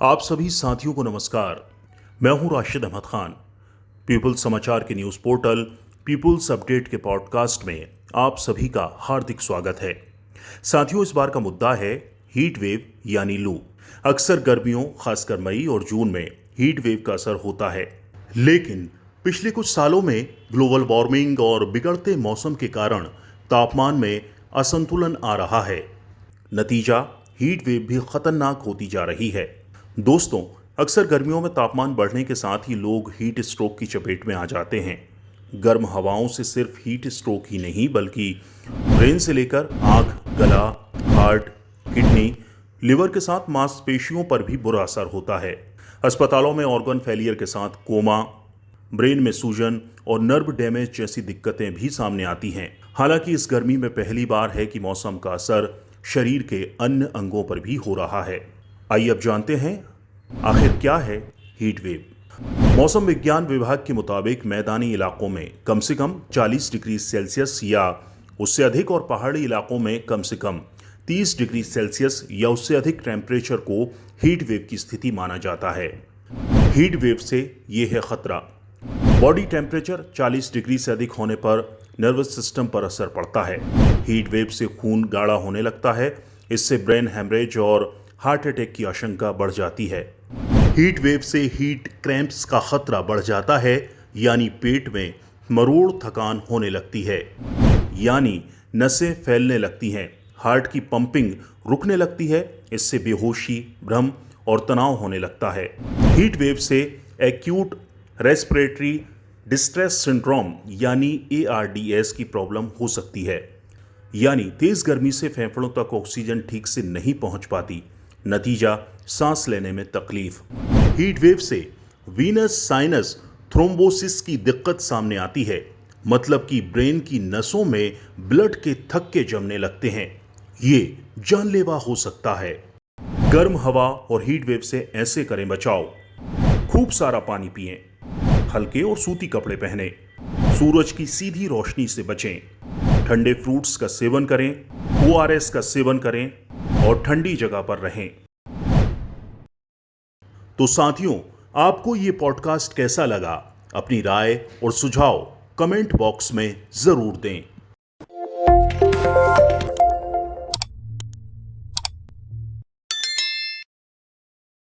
आप सभी साथियों को नमस्कार। मैं हूं राशिद अहमद खान। पीपुल्स समाचार के न्यूज़ पोर्टल पीपुल्स अपडेट के पॉडकास्ट में आप सभी का हार्दिक स्वागत है। साथियों, इस बार का मुद्दा है हीट वेव यानी लू। अक्सर गर्मियों, खासकर मई और जून में हीट वेव का असर होता है, लेकिन पिछले कुछ सालों में ग्लोबल वार्मिंग और बिगड़ते मौसम के कारण तापमान में असंतुलन आ रहा है। नतीजा, हीट वेव भी खतरनाक होती जा रही है। दोस्तों, अक्सर गर्मियों में तापमान बढ़ने के साथ ही लोग हीट स्ट्रोक की चपेट में आ जाते हैं। गर्म हवाओं से सिर्फ हीट स्ट्रोक ही नहीं, बल्कि ब्रेन से लेकर आंख, गला, हार्ट, किडनी, लिवर के साथ मांसपेशियों पर भी बुरा असर होता है। अस्पतालों में ऑर्गन फेलियर के साथ कोमा, ब्रेन में सूजन और नर्व डैमेज जैसी दिक्कतें भी सामने आती हैं। हालांकि इस गर्मी में पहली बार है कि मौसम का असर शरीर के अन्य अंगों पर भी हो रहा है। आइए अब जानते हैं आखिर क्या है हीट वेव। मौसम विज्ञान विभाग के मुताबिक मैदानी इलाकों में कम से कम 40 डिग्री सेल्सियस या उससे अधिक और पहाड़ी इलाकों में कम से कम 30 डिग्री सेल्सियस या उससे अधिक टेम्परेचर को हीट वेव की स्थिति माना जाता है। हीट वेव से ये है खतरा। बॉडी टेम्परेचर 40 डिग्री से अधिक होने पर नर्वस सिस्टम पर असर पड़ता है। हीट वेव से खून गाढ़ा होने लगता है। इससे ब्रेन हैमरेज और हार्ट अटैक की आशंका बढ़ जाती है। हीट वेव से हीट क्रैम्प्स का खतरा बढ़ जाता है, यानी पेट में मरोड़ थकान होने लगती है, यानी नसें फैलने लगती हैं, हार्ट की पंपिंग रुकने लगती है। इससे बेहोशी, भ्रम और तनाव होने लगता है। हीट वेव से एक्यूट रेस्पिरेटरी डिस्ट्रेस सिंड्रोम यानी ARDS की प्रॉब्लम हो सकती है, यानी तेज गर्मी से फेफड़ों तक ऑक्सीजन ठीक से नहीं पहुंच पाती। नतीजा, सांस लेने में तकलीफ। हीट वेव से वीनस साइनस थ्रोम्बोसिस की दिक्कत सामने आती है, मतलब कि ब्रेन की नसों में ब्लड के थक्के जमने लगते हैं। ये जानलेवा हो सकता है। गर्म हवा और हीट वेव से ऐसे करें बचाव। खूब सारा पानी पिएं, हल्के और सूती कपड़े पहनें, सूरज की सीधी रोशनी से बचें, ठंडे फ्रूट्स का सेवन करें, ORS का सेवन करें और ठंडी जगह पर रहें। तो साथियों, आपको ये पॉडकास्ट कैसा लगा? अपनी राय और सुझाव कमेंट बॉक्स में जरूर दें।